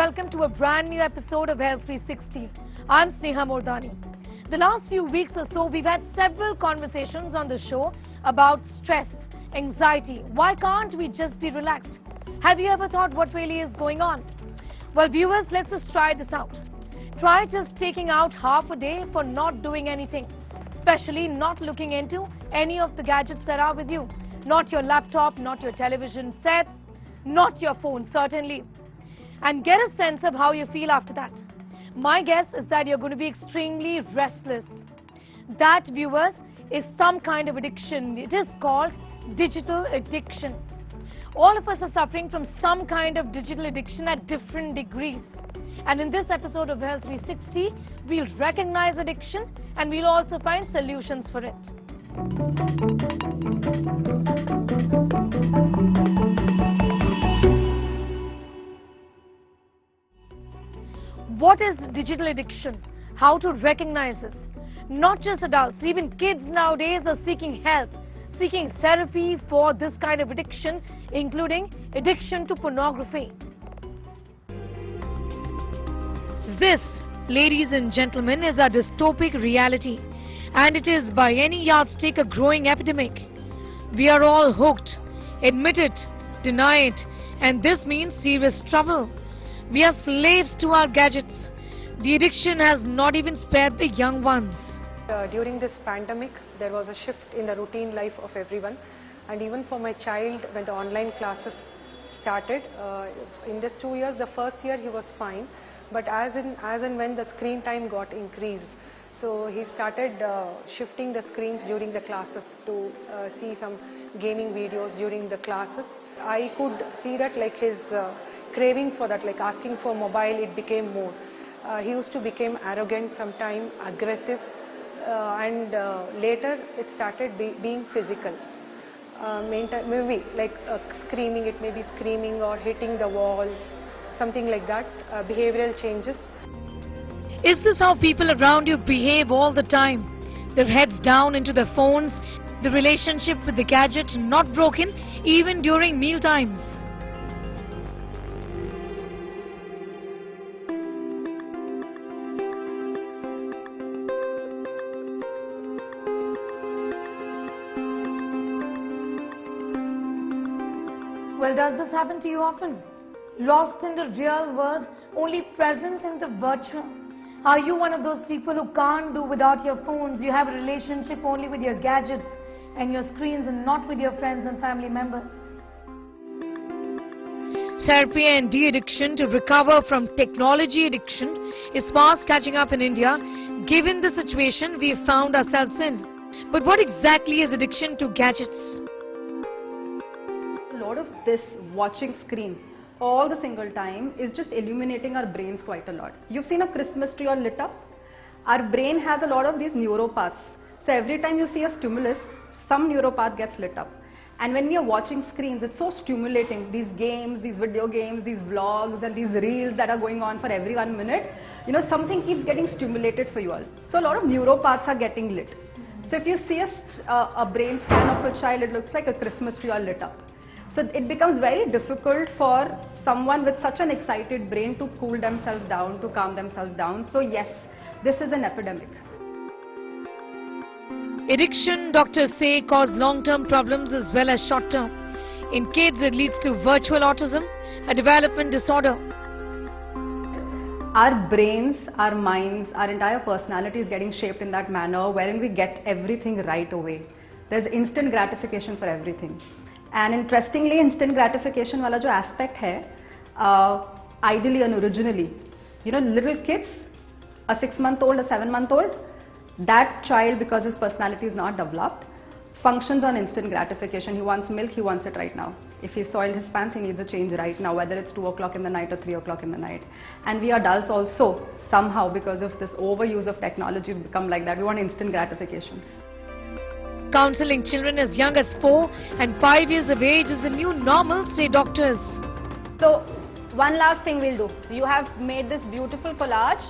welcome to a brand new episode of Health 360. I'm Sneha Mordani. The last few weeks or so, we've had several conversations on the show about stress, anxiety. Why can't we just be relaxed? Have you ever thought what really is going on? Well, viewers, let's just try this out. Try just taking out half a day for not doing anything, especially not looking into any of the gadgets that are with you. Not your laptop, not your television set, not your phone, certainly. And get a sense of how you feel after that. My guess is that you're going to be extremely restless. That, viewers, is some kind of addiction. It is called digital addiction. All of us are suffering from some kind of digital addiction at different degrees. And in this episode of Health 360, we'll recognize addiction and we'll also find solutions for it. What is digital addiction? How to recognize it? Not just adults, even kids nowadays are seeking help, seeking therapy for this kind of addiction, including addiction to pornography. This, ladies and gentlemen, is a dystopic reality, and it is by any yardstick a growing epidemic. We are all hooked. Admit it, deny it, and this means serious trouble. We are slaves to our gadgets. The addiction has not even spared the young ones. During this pandemic, there was a shift in the routine life of everyone, and even for my child, when the online classes started, in these 2 years, the first year he was fine, but as and when the screen time got increased, so he started shifting the screens during the classes to see some gaming videos during the classes. I could see that like his craving for that, like asking for mobile, it became more. He used to become arrogant, sometimes aggressive, and later it started being physical. Maybe like screaming, it may be screaming or hitting the walls, something like that, behavioral changes. Is this how people around you behave all the time? Their heads down into their phones, the relationship with the gadget not broken even during meal times. Well, does this happen to you often? Lost in the real world, only present in the virtual? Are you one of those people who can't do without your phones? You have a relationship only with your gadgets and your screens and not with your friends and family members? Therapy and de-addiction to recover from technology addiction is fast catching up in India, given the situation we have found ourselves in. But what exactly is addiction to gadgets? A lot of this watching screen all the single time is just illuminating our brains quite a lot. You've seen a Christmas tree all lit up? Our brain has a lot of these neuropaths. So every time you see a stimulus, some neuropath gets lit up. And when we are watching screens, it's so stimulating. These games, these video games, these vlogs and these reels that are going on for every 1 minute, you know, something keeps getting stimulated for you all. So a lot of neuropaths are getting lit. So if you see a brain scan of a child, it looks like a Christmas tree all lit up. So it becomes very difficult for someone with such an excited brain to cool themselves down, to calm themselves down. So yes, this is an epidemic. Addiction, doctors say, causes long-term problems as well as short-term. In kids, it leads to virtual autism, a development disorder. Our brains, our minds, our entire personality is getting shaped in that manner wherein we get everything right away. There's instant gratification for everything. And interestingly, instant gratification wala jo aspect hai, ideally and originally, you know, little kids, a 6-month-old, a 7-month-old, that child, because his personality is not developed, functions on instant gratification. He wants milk, he wants it right now. If he soiled his pants, he needs a change right now, whether it's 2 o'clock in the night or 3 o'clock in the night. And we adults also, somehow, because of this overuse of technology, become like that. We want instant gratification. Counseling children as young as 4 and 5 years of age is the new normal, say doctors. So, one last thing we'll do. You have made this beautiful collage.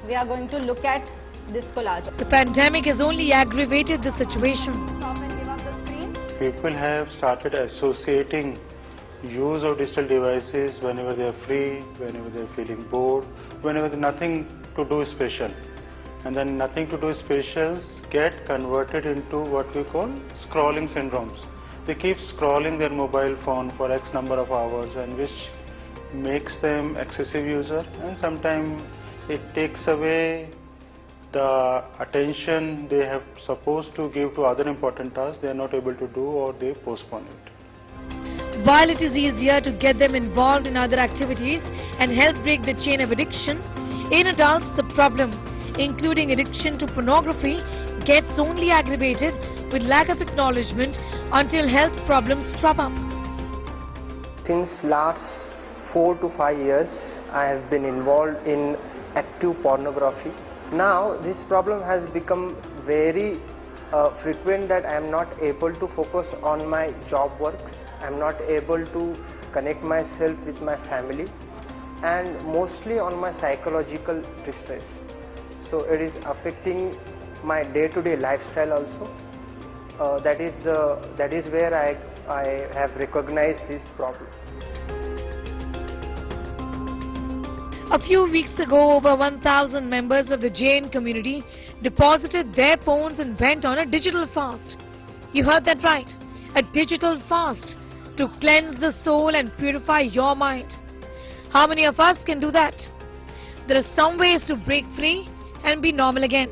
We are going to look at this collage. The pandemic has only aggravated the situation. Stop and give up the screen. People have started associating use of digital devices whenever they are free, whenever they are feeling bored, whenever there's nothing to do special. And then nothing to do specials get converted into what we call scrolling syndromes. They keep scrolling their mobile phone for X number of hours, and which makes them excessive user, and sometimes it takes away the attention they have supposed to give to other important tasks. They are not able to do, or they postpone it. While it is easier to get them involved in other activities and help break the chain of addiction, in adults the problem, including addiction to pornography, gets only aggravated with lack of acknowledgement until health problems crop up. Since last 4 to 5 years, I have been involved in active pornography. Now this problem has become very frequent that I am not able to focus on my job works. I am not able to connect myself with my family, and mostly on my psychological distress. So it is affecting my day-to-day lifestyle also. That is where I have recognized this problem. A few weeks ago, over 1,000 members of the Jain community deposited their phones and went on a digital fast. You heard that right, a digital fast to cleanse the soul and purify your mind. How many of us can do that? There are some ways to break free and be normal again.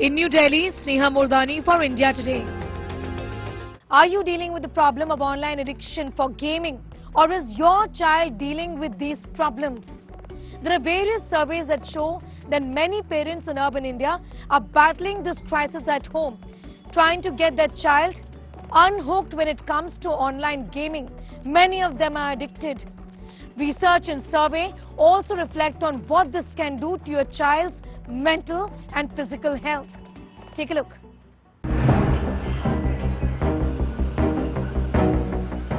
In New Delhi, Sneha Mordani for India Today. Are you dealing with the problem of online addiction for gaming, or is your child dealing with these problems? There are various surveys that show that many parents in urban India are battling this crisis at home, trying to get their child unhooked when it comes to online gaming. Many of them are addicted. Research and survey also reflect on what this can do to your child's mental and physical health. Take a look.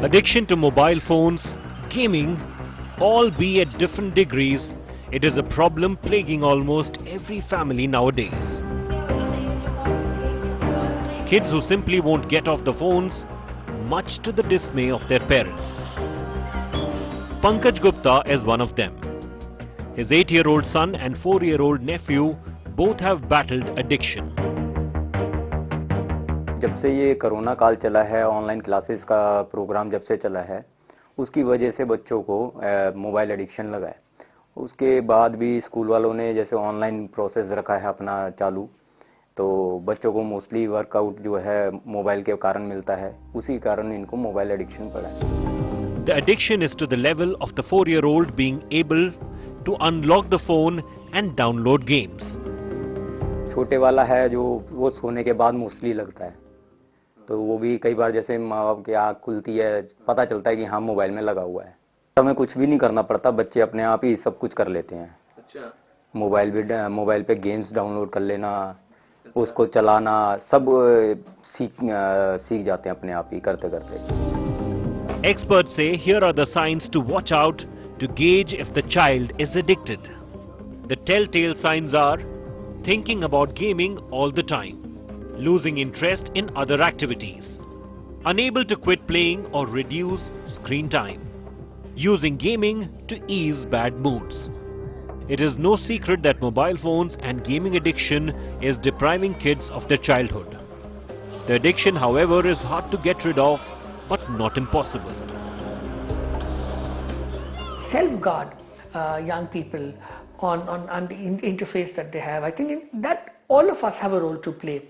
Addiction to mobile phones, gaming, all be at different degrees, it is a problem plaguing almost every family nowadays. Kids who simply won't get off the phones, much to the dismay of their parents. Pankaj Gupta is one of them. His 8-year-old son and 4-year-old nephew both have battled addiction. जब से ये corona काल चला है, online classes का programme जब से चला है, उसकी वजह से बच्चों को मोबाइल एडिक्शन लगा है. उसके बाद भी स्कूल वालों ने जैसे ऑनलाइन प्रोसेस रखा है अपना चालू, तो बच्चों को मोस्टली वर्कआउट जो है मोबाइल के कारण मिलता है, उसी कारण इनको मोबाइल एडिक्शन पड़ा है. The addiction is to the level of the 4-year-old being able to unlock the phone and download games. छोटे वाला है जो वो सोने के बाद मोस्टली लगता है, तो वो भी कई बार जैसे माँ बाप की आँख खुलती है, पता चलता है कि हाँ मोबाइल में लगा हुआ है. हमें कुछ भी नहीं करना पड़ता, बच्चे अपने आप ही सब कुछ कर लेते हैं. अच्छा. मोबाइल पे गेम्स डाउनलोड कर लेना, उसको चलाना, सब सीख जाते हैं अपने आप ही करते करते. Experts say here are the signs to watch out to gauge if the child is addicted. The telltale signs are thinking about gaming all the time, losing interest in other activities, unable to quit playing or reduce screen time, using gaming to ease bad moods. It is no secret that mobile phones and gaming addiction is depriving kids of their childhood. The addiction, however, is hard to get rid of, but not impossible. Self-guard young people on the interface that they have. I think that all of us have a role to play.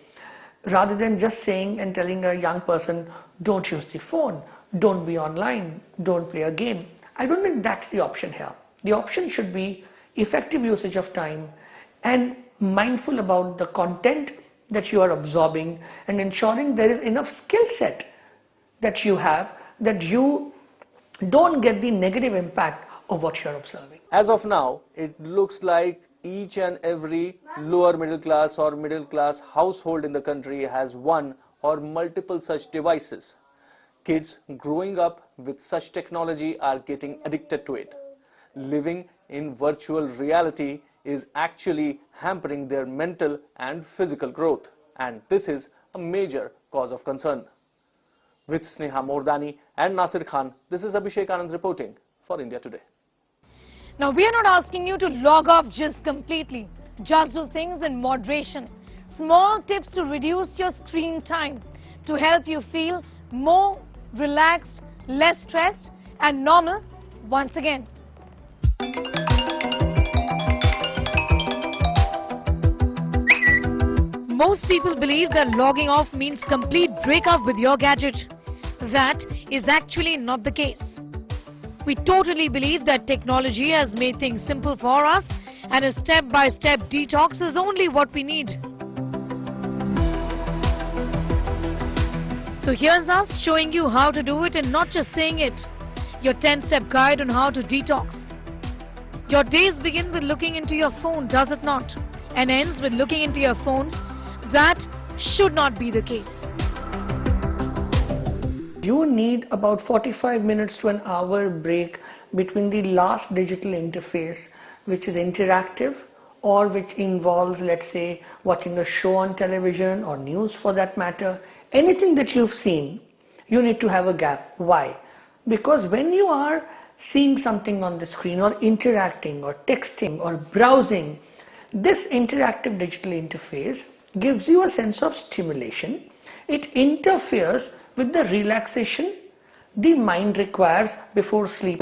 Rather than just saying and telling a young person, don't use the phone, don't be online, don't play a game. I don't think that's the option here. The option should be effective usage of time and mindful about the content that you are absorbing and ensuring there is enough skill set that you have, that you don't get the negative impact of what you are observing. As of now, it looks like each and every lower middle class or middle class household in the country has one or multiple such devices. Kids growing up with such technology are getting addicted to it. Living in virtual reality is actually hampering their mental and physical growth, and this is a major cause of concern. With Sneha Mordani and Nasir Khan, this is Abhishek Anand reporting for India Today. Now, we are not asking you to log off just completely. Just do things in moderation. Small tips to reduce your screen time to help you feel more relaxed, less stressed and normal once again. Most people believe that logging off means complete breakup with your gadget. That is actually not the case. We totally believe that technology has made things simple for us and a step-by-step detox is only what we need. So here's us showing you how to do it and not just saying it. Your 10-step guide on how to detox. Your days begin with looking into your phone, does it not? And ends with looking into your phone. That should not be the case. You need about 45 minutes to an hour break between the last digital interface, which is interactive or which involves, let's say, watching a show on television or news for that matter. Anything that you've seen, you need to have a gap. Why? Because when you are seeing something on the screen or interacting or texting or browsing, this interactive digital interface gives you a sense of stimulation. It interferes with the relaxation the mind requires before sleep.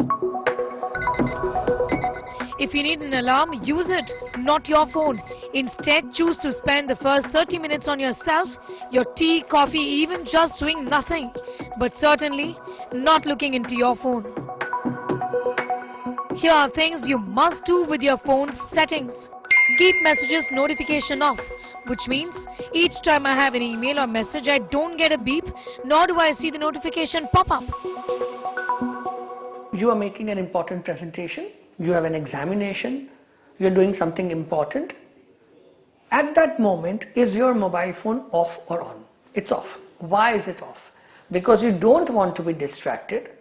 If you need an alarm, use it, not your phone. Instead, choose to spend the first 30 minutes on yourself, your tea, coffee, even just doing nothing. But certainly not looking into your phone. Here are things you must do with your phone's settings. Keep messages notification off, which means each time I have an email or message, I don't get a beep, nor do I see the notification pop up. You are making an important presentation, you have an examination, you're doing something important. At that moment, is your mobile phone off or on? It's off. Why is it off? Because you don't want to be distracted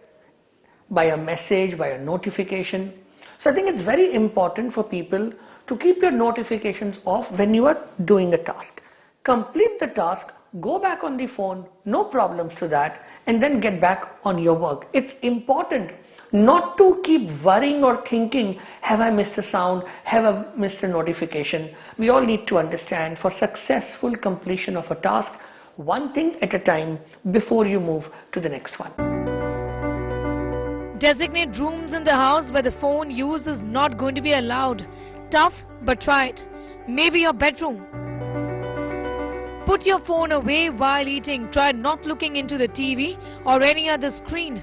by a message, by a notification. So I think it's very important for people to keep your notifications off when you are doing a task. Complete the task, go back on the phone, no problems to that, and then get back on your work. It's important not to keep worrying or thinking, have I missed a sound, have I missed a notification. We all need to understand, for successful completion of a task, one thing at a time before you move to the next one. Designate rooms in the house where the phone use is not going to be allowed. Tough, but try it. Maybe your bedroom. Put your phone away while eating. Try not looking into the TV or any other screen.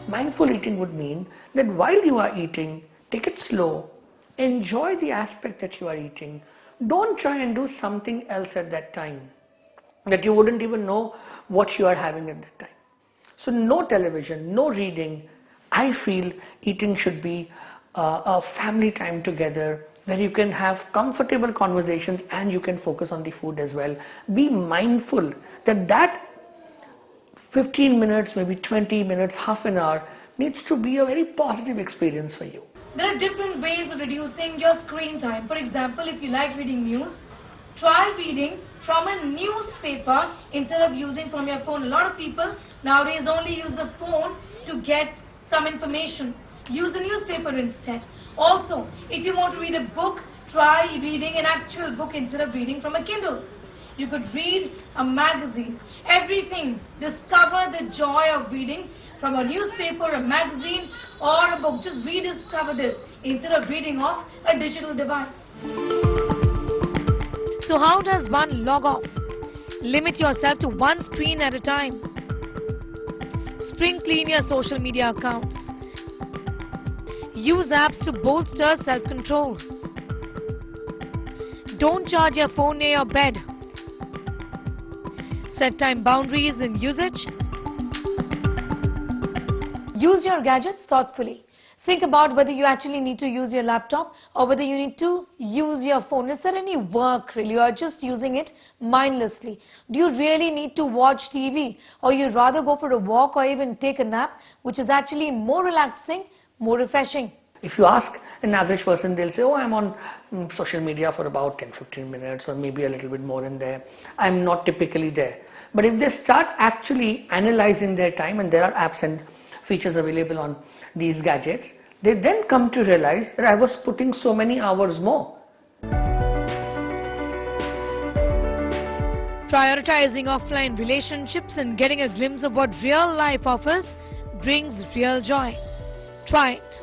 Mindful eating would mean that while you are eating, take it slow. Enjoy the aspect that you are eating. Don't try and do something else at that time that you wouldn't even know what you are having at that time. So no television, no reading. I feel eating should be a family time together where you can have comfortable conversations and you can focus on the food as well. Be mindful that 15 minutes, maybe 20 minutes, half an hour needs to be a very positive experience for you. There are different ways of reducing your screen time. For example, if you like reading news, try reading from a newspaper instead of using from your phone. A lot of people nowadays only use the phone to get some information. Use the newspaper instead. Also, if you want to read a book, try reading an actual book instead of reading from a Kindle. You could read a magazine. Everything. Discover the joy of reading from a newspaper, a magazine or a book. Just rediscover this instead of reading off a digital device. So how does one log off? Limit yourself to one screen at a time. Spring clean your social media accounts. Use apps to bolster self-control. Don't charge your phone near your bed. Set time boundaries in usage. Use your gadgets thoughtfully. Think about whether you actually need to use your laptop or whether you need to use your phone. Is there any work really, or just using it mindlessly? Do you really need to watch TV, or you'd rather go for a walk or even take a nap, which is actually more relaxing, more refreshing? If you ask an average person, they'll say, oh, I'm on social media for about 10-15 minutes or maybe a little bit more in there. I'm not typically there. But if they start actually analyzing their time, and there are apps and features available on these gadgets, they then come to realize that I was putting so many hours more. Prioritizing offline relationships and getting a glimpse of what real life offers brings real joy. Try it.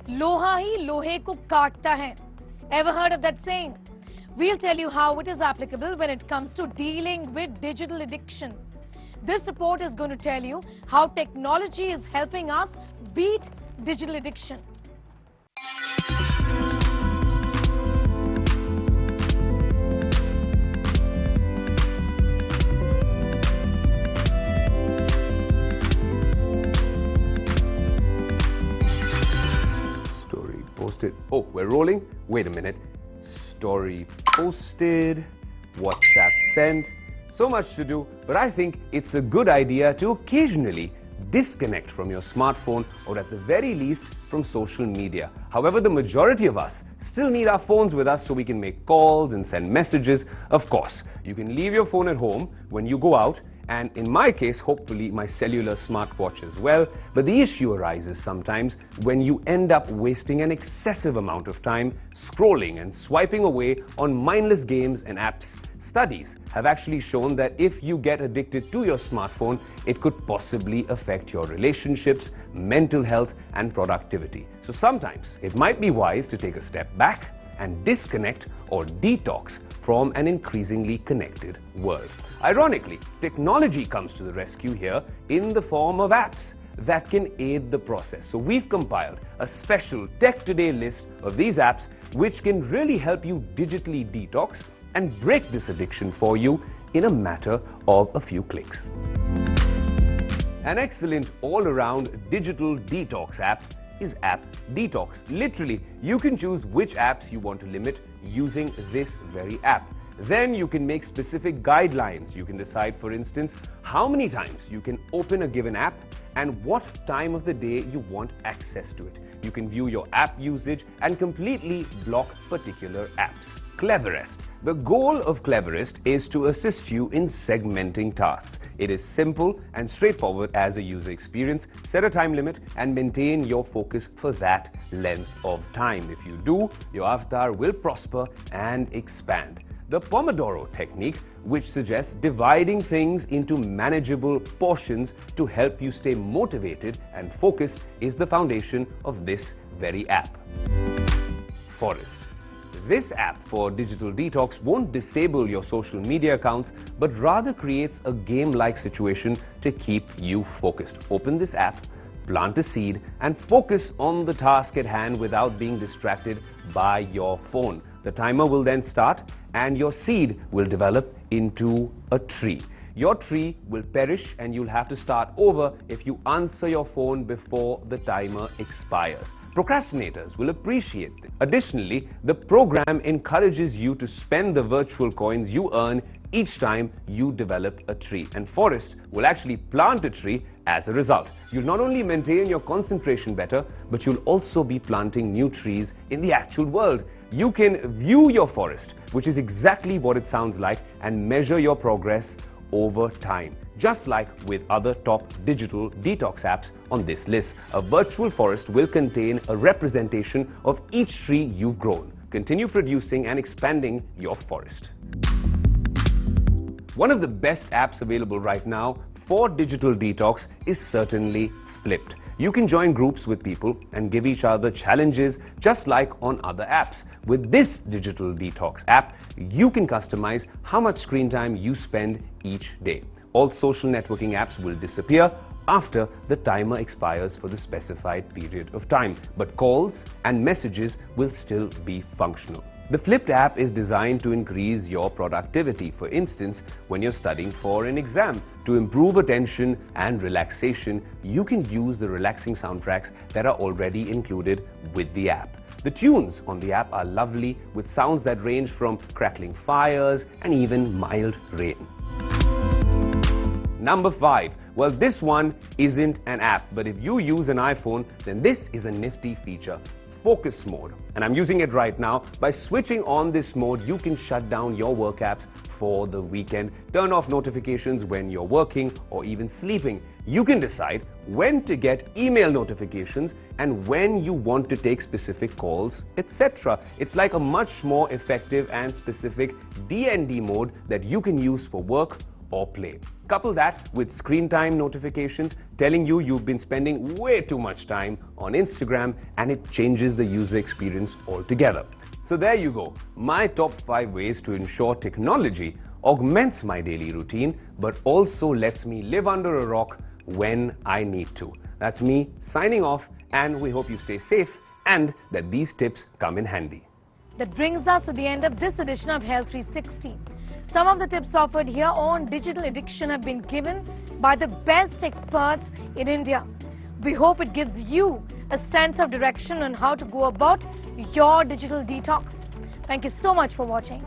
Loha hi lohe ko kaatta hai. Ever heard of that saying? We'll tell you how it is applicable when it comes to dealing with digital addiction. This report is going to tell you how technology is helping us beat digital addiction. Story posted. Oh, we're rolling? Wait a minute. Story posted. WhatsApp sent. So much to do, but I think it's a good idea to occasionally disconnect from your smartphone, or at the very least from social media. However, the majority of us still need our phones with us so we can make calls and send messages. Of course, you can leave your phone at home when you go out, and in my case, hopefully my cellular smartwatch as well. But the issue arises sometimes when you end up wasting an excessive amount of time scrolling and swiping away on mindless games and apps. Studies have actually shown that if you get addicted to your smartphone, it could possibly affect your relationships, mental health, and productivity. So sometimes it might be wise to take a step back and disconnect or detox from an increasingly connected world. Ironically, technology comes to the rescue here in the form of apps that can aid the process. So we've compiled a special Tech Today list of these apps which can really help you digitally detox and break this addiction for you in a matter of a few clicks. An excellent all-around digital detox app is App Detox. Literally, you can choose which apps you want to limit using this very app. Then you can make specific guidelines. You can decide, for instance, how many times you can open a given app and what time of the day you want access to it. You can view your app usage and completely block particular apps. Cleverest. The goal of Cleverest is to assist you in segmenting tasks. It is simple and straightforward as a user experience. Set a time limit and maintain your focus for that length of time. If you do, your avatar will prosper and expand. The Pomodoro technique, which suggests dividing things into manageable portions to help you stay motivated and focused, is the foundation of this very app. Forest. This app for digital detox won't disable your social media accounts, but rather creates a game-like situation to keep you focused. Open this app, plant a seed, and focus on the task at hand without being distracted by your phone. The timer will then start, and your seed will develop into a tree. Your tree will perish and you'll have to start over if you answer your phone before the timer expires. Procrastinators will appreciate this. Additionally, the program encourages you to spend the virtual coins you earn each time you develop a tree, and Forest will actually plant a tree as a result. You'll not only maintain your concentration better, but you'll also be planting new trees in the actual world. You can view your forest, which is exactly what it sounds like, and measure your progress over time. Just like with other top digital detox apps on this list, a virtual forest will contain a representation of each tree you've grown. Continue producing and expanding your forest. One of the best apps available right now for digital detox is certainly Flipped. You can join groups with people and give each other challenges just like on other apps. With this digital detox app, you can customize how much screen time you spend each day. All social networking apps will disappear after the timer expires for the specified period of time, but calls and messages will still be functional. The Flipped app is designed to increase your productivity. For instance, when you're studying for an exam, to improve attention and relaxation, you can use the relaxing soundtracks that are already included with the app. The tunes on the app are lovely, with sounds that range from crackling fires and even mild rain. Number 5. Well, this one isn't an app, but if you use an iPhone, then this is a nifty feature. focus mode. And I'm using it right now. By switching on this mode, you can shut down your work apps for the weekend, turn off notifications when you're working or even sleeping. You can decide when to get email notifications and when you want to take specific calls, etc. It's like a much more effective and specific DND mode that you can use for work or play. Couple that with screen time notifications telling you you've been spending way too much time on Instagram, and it changes the user experience altogether. So there you go, my top 5 ways to ensure technology augments my daily routine but also lets me live under a rock when I need to. That's me signing off, and we hope you stay safe and that these tips come in handy. That brings us to the end of this edition of Health 360. Some of the tips offered here on digital addiction have been given by the best experts in India. We hope it gives you a sense of direction on how to go about your digital detox. Thank you so much for watching.